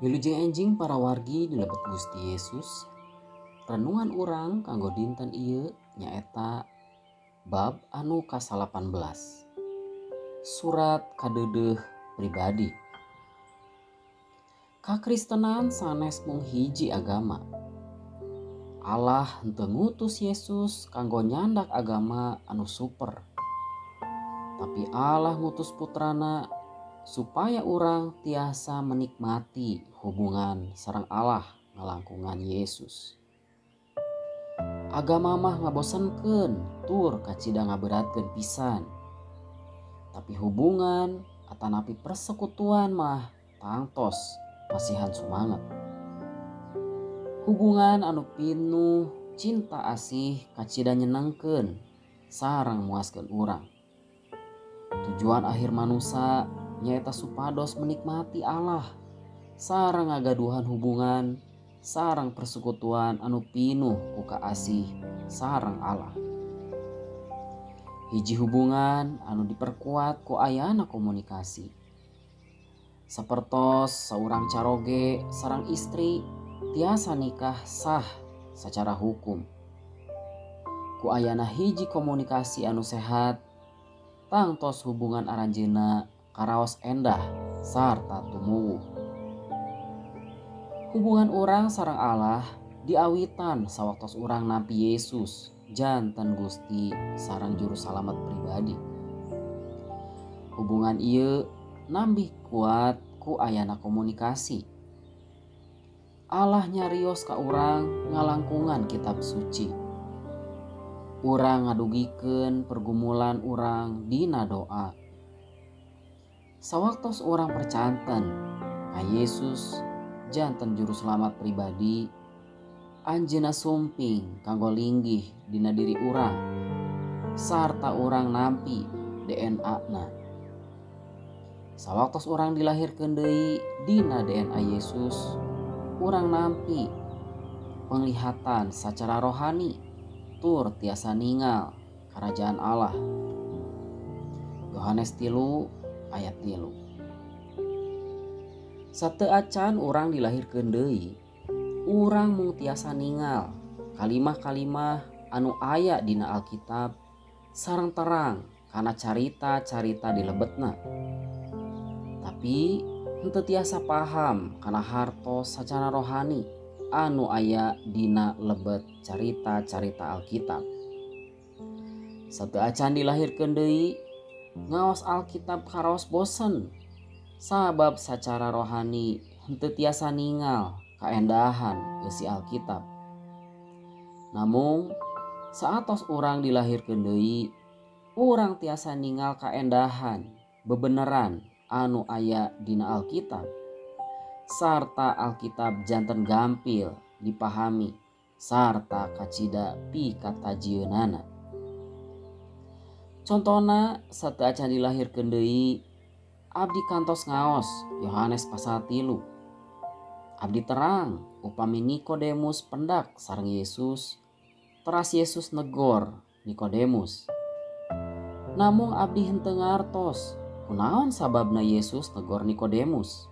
Wilujeng enjing para wargi dilebet Gusti Yesus. Renungan urang kanggo dinten ieu nyaeta bab anu ka-18. Surat kadeudeuh pribadi. Kakristenan sanes mung hiji agama. Allah henteu ngutus Yesus kanggo nyandak agama anu super. Tapi Allah ngutus putrana supaya urang tiasa menikmati hubungan sareng Allah ngalangkungan Yesus. Agama mah ngabosenkeun tur kacida ngaberatkeun pisan. Tapi hubungan atanapi persekutuan mah tangtos masihan sumanget. Hubungan anu pinuh cinta asih kacida nyenengkeun sareng muaskeun urang. Tujuan akhir manusia nyaeta supados menikmati Allah sareng ngagaduhan hubungan sareng persekutuan anu pinuh ku kaasih sareng Allah. Hiji hubungan anu diperkuat ku ayana komunikasi. Sapertos saurang caroge sareng istri tiasa nikah sah secara hukum. Ku ayana hiji komunikasi anu sehat tangtos hubungan aranjeunna karaos endah sarta tumuwuh. Hubungan urang sareng Allah diawitan sawaktos urang nampi Yesus janten Gusti sareng juru salamet pribadi. Hubungan ieu nambih kuat ku ayana komunikasi. Allah nyarios ka urang ngalangkungan kitab suci. Urang ngadugikeun pergumulan urang dina doa. Sawaktos urang percanten ka Yesus janten juru selamat pribadi, anjeunna sumping kanggo linggih dina diri urang sarta urang nampi DNA-na. Sawaktos urang dilahirkeun deui dina DNA Yesus, urang nampi penglihatan sacara rohani tur tiasa ningal karajaan Allah. Yohanes 3 ayat 3. Sateu acan urang dilahirkeun deui, urang mung tiasa ningal kalimah-kalimah anu aya dina Alkitab sareng terang kana carita-carita di lebetna. Tapi henteu tiasa paham kana hartos sacara rohani anu aya dina lebet carita-carita Alkitab. Sateu acan dilahirkeun deui, ngaos Alkitab karaos bosen. Sabab sacara rohani henteu tiasa ningal kaendahan isi Alkitab. Namun saatos urang dilahirkeun deui, urang tiasa ningal kaendahan bebeneran anu aya dina Alkitab. Sarta Alkitab janten gampil dipahami sarta kacida pikatajieunana. Contona sateu acan dilahirkeun deui, abdi kantos ngaos Yohanes pasal 3. Abdi terang upami Nikodemus pendak sareng Yesus, teras Yesus negor Nikodemus. Namung abdi henteu ngartos kunaon sababna Yesus negor Nikodemus.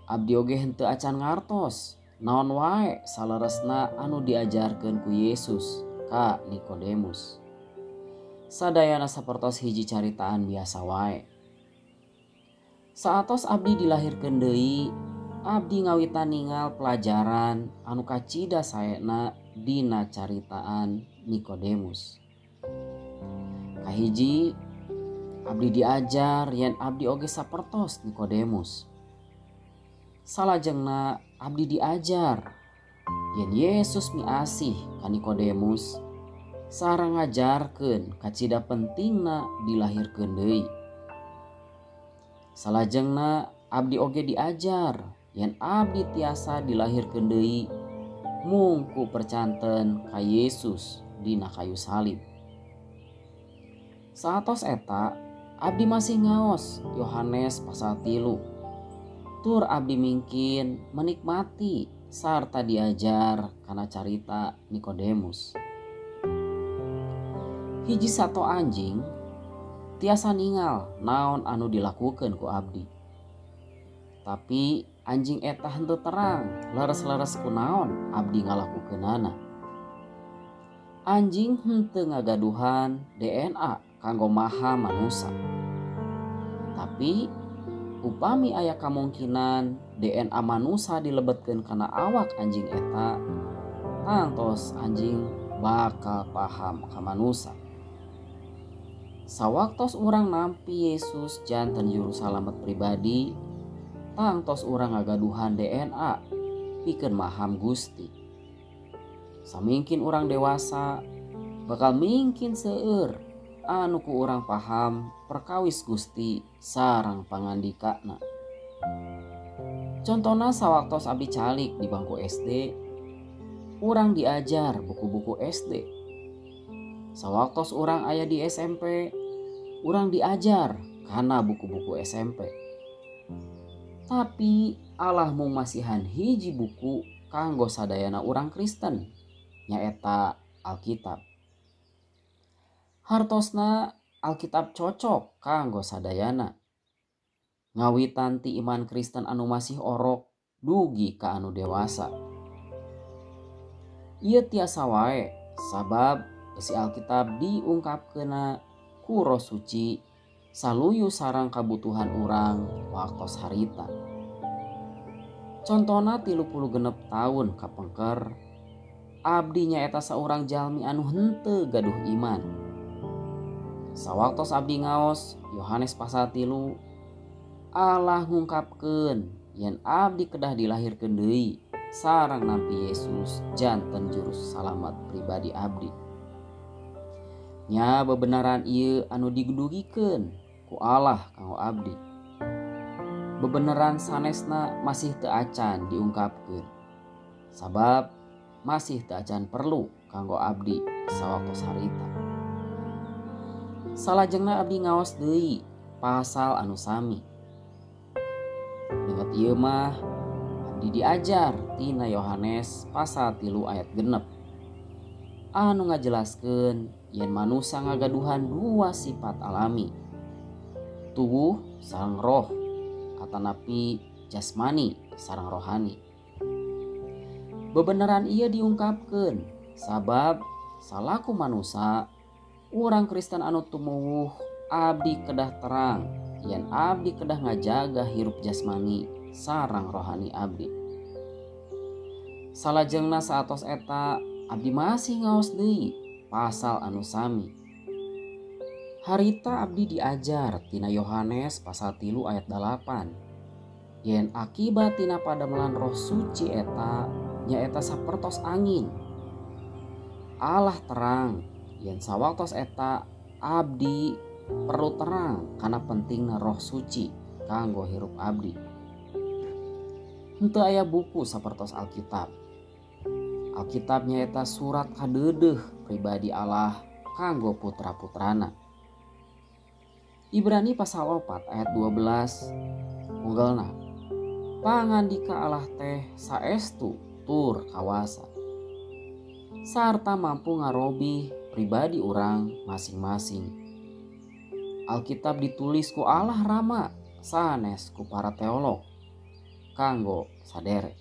Abdi oge henteu acan ngartos naon wae saleresna anu diajarkeun ku Yesus ka Nikodemus. Sadayana sapertos hiji caritaan biasa wae. Saatos abdi dilahirkeun deui, abdi ngawitan ningal pelajaran anu kacida saena dina caritaan Nikodemus. Kahiji, abdi diajar yen abdi oge sapertos Nikodemus. Salajengna abdi diajar yen Yesus miasih ka Nikodemus sareng ngajarkeun kacida pentingna dilahirkeun deui. Salajengna abdi oge diajar yen abdi tiasa dilahirkeun deui mung ku percanten ka Yesus dina kayu salib. Saatos eta abdi masih ngaos Yohanes pasal 3. Tur abdi mingkin menikmati sarta diajar kana carita Nikodemus. Hiji sato anjing tiasa ningal naon anu dilakukeun ku abdi. Tapi anjing eta henteu terang leres-leres kunaon abdi ngalakukeunana. Anjing henteu ngagaduhan DNA kanggo maha manusa. Tapi upami aya kemungkinan DNA manusa dilebetkeun kana awak anjing eta, tangtos anjing bakal paham ka manusa. Sawaktos urang nampi Yesus janten juru salamet pribadi, tangtos urang ngagaduhan DNA pikeun maham Gusti. Samingkin urang dewasa bakal mingkin seueur anu ku urang paham perkawis Gusti sareng pangandikana. Contohna sawaktos abdi calik di bangku SD, urang diajar buku-buku SD. Sawaktos urang aya di SMP, urang diajar kana buku-buku SMP. Tapi Allah mung masihan hiji buku kanggo sadayana urang Kristen, nyaeta Alkitab. Hartosna Alkitab cocok kanggo sadayana. Ngawitan ti iman Kristen anu masih orok dugi ka anu dewasa. Ieu tiasa wae sabab isi Alkitab diungkapkeuna ku Roh Suci saluyu sareng kabutuhan urang waktos harita. Contona 36 tahun kapengker abdi nyaeta saurang jalmi anu henteu gaduh iman. Sawaktos abdi ngaos Yohanes pasal 3, Allah ngungkapkeun yen abdi kedah dilahirkeun deui sareng nampi Yesus janten juru salamet pribadi abdi. Nya bebenaran ieu anu digedugikeun ku Allah kanggo abdi. Bebenaran sanesna masih teu acan diungkapkeun. Sabab masih teu acan perlu kanggo abdi sawaktos harita. Salajengna abdi ngaos deui pasal anu sami. Leungeut ieu mah abdi diajar tina Yohanes pasal 3 ayat 6. Anu ngajelaskeun yen manusia ngagaduhan dua sifat alami. Tubuh sareng roh atanapi jasmani sareng rohani. Bebenaran ieu diungkapkeun sabab salaku manusia urang Kristen anu tumuwuh abdi kedah terang yen abdi kedah ngajaga hirup jasmani sareng rohani abdi. Salajengna saatos eta abdi masih ngaos deui pasal anu sami. Harita abdi diajar tina Yohanes pasal 3 ayat 8 yen akibat tina pademelan Roh Suci eta nyaeta sapertos angin. Allah terang yen sawaktos eta abdi perlu terang kana pentingna Roh Suci kanggo hirup abdi. Henteu aya buku sapertos Alkitab. Alkitab nyaeta surat kadeudeuh pribadi Allah kanggo putra-putrana. Ibrani pasal 4 ayat 12 unggalna, pangandika Allah teh saestu tur kawasa sarta mampu ngarobih pribadi urang masing-masing. Alkitab ditulis ku Allah Rama sanes ku para teolog kanggo sadere.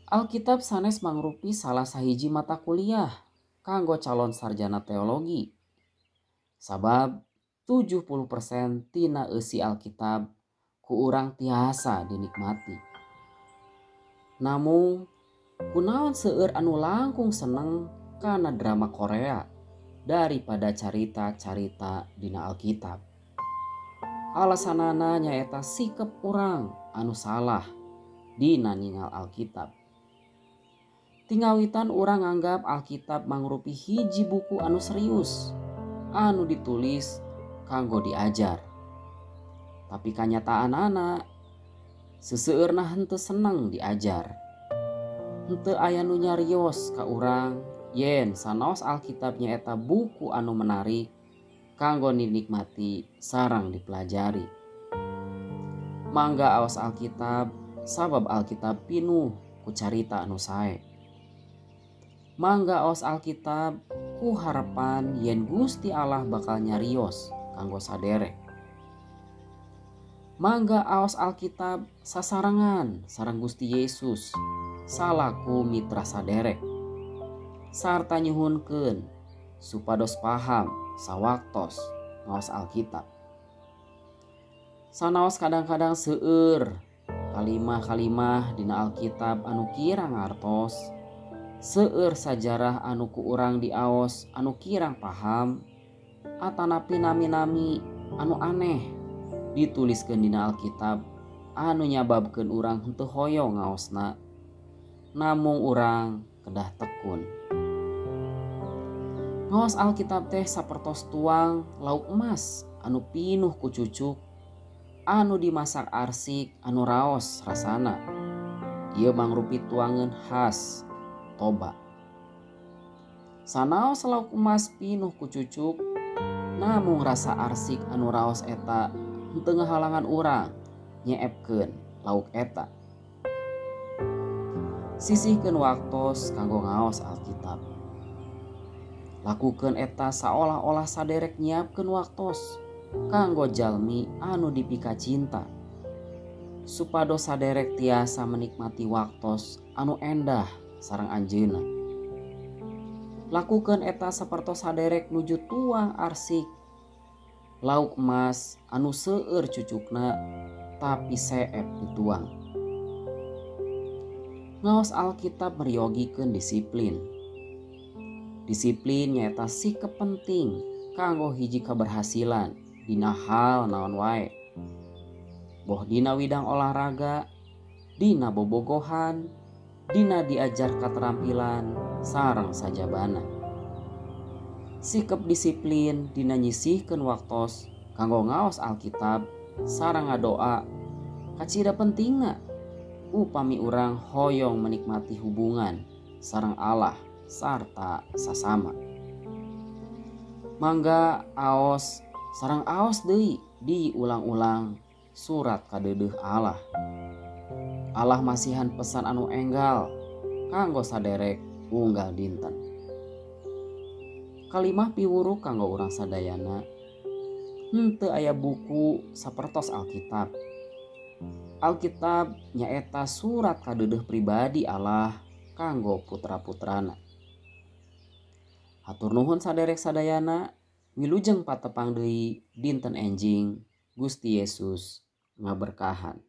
Alkitab sanes mangrupi salah sahiji mata kuliah kanggo calon sarjana teologi. Sabab 70% tina eusi Alkitab ku urang tiasa dinikmati. Namun kunaon seueur anu langkung seneng kana drama Korea daripada carita-carita dina Alkitab. Alasanana nyaeta sikep urang anu salah dina ningal Alkitab. Tingawitan urang nganggap Alkitab mangrupi hiji buku anu serius anu ditulis kanggo diajar. Tapi kanyataanana seseueurna henteu seneng diajar. Henteu aya nu nyarios ka urang yen sanaos Alkitab nyaeta buku anu menarik kanggo dinikmati sareng dipelajari. Mangga aos Alkitab sabab Alkitab pinuh ku carita anu sae. Mangga aos Alkitab ku harapan yen Gusti Allah bakal nyarios kanggo sadere. Mangga aos Alkitab sasarangan sareng Gusti Yesus salaku mitra saderek sarta nyuhunkeun supados paham sawaktos ngaos Alkitab. Sanaos kadang-kadang seueur kalimah-kalimah dina Alkitab anu kirang ngartos, seueur sajarah anu ku urang diaos anu kirang paham, atanapi nami-nami anu aneh dituliskeun dina Alkitab anu nyababkeun urang henteu hoyong ngaosna, namung urang kedah tekun. Ngaos Alkitab teh sapertos tuang lauk emas anu pinuh ku cucuk, anu dimasak arsik anu raos rasana. Ieu mangrupi tuangan khas Toba. Sanaos lauk emas pinuh ku cucuk, namung rasa arsik anu raos eta henteu ngahalangan urang nyeepkeun lauk eta. Sisihkeun waktos kanggo ngaos Alkitab. Lakukeun eta saolah-olah saderek nyiapkeun waktos kanggo jalmi anu dipika cinta, supados saderek tiasa menikmati waktos anu endah sareng anjeunna. Lakukeun eta sapertos saderek nuju tuang arsik lauk emas anu seueur cucukna tapi seep dituang. Ngaos Alkitab meriyogikeun disiplin. Disiplin nyaeta sikep penting kanggo hiji keberhasilan dina hal naon wae. Boh dina widang olahraga, dina bobogohan, dina diajar keterampilan sareng sajabana. Sikep disiplin dina nyisihkeun waktos kanggo ngaos Alkitab sareng ngadoa kacida pentingna upami urang hoyong menikmati hubungan sareng Allah sarta sasama. Mangga aos sareng aos deui diulang-ulang surat kadeudeuh Allah. Allah masihan pesan anu enggal kanggo saderek unggal dinten. Kalimah piwuruk kanggo urang sadayana, henteu aya buku sapertos Alkitab. Alkitab nyaeta surat kadeudeuh pribadi Allah kanggo putra-putrana. Hatur nuhun saderek sadayana, wilujeng patepang deui dinten enjing Gusti Yesus ngaberkahan.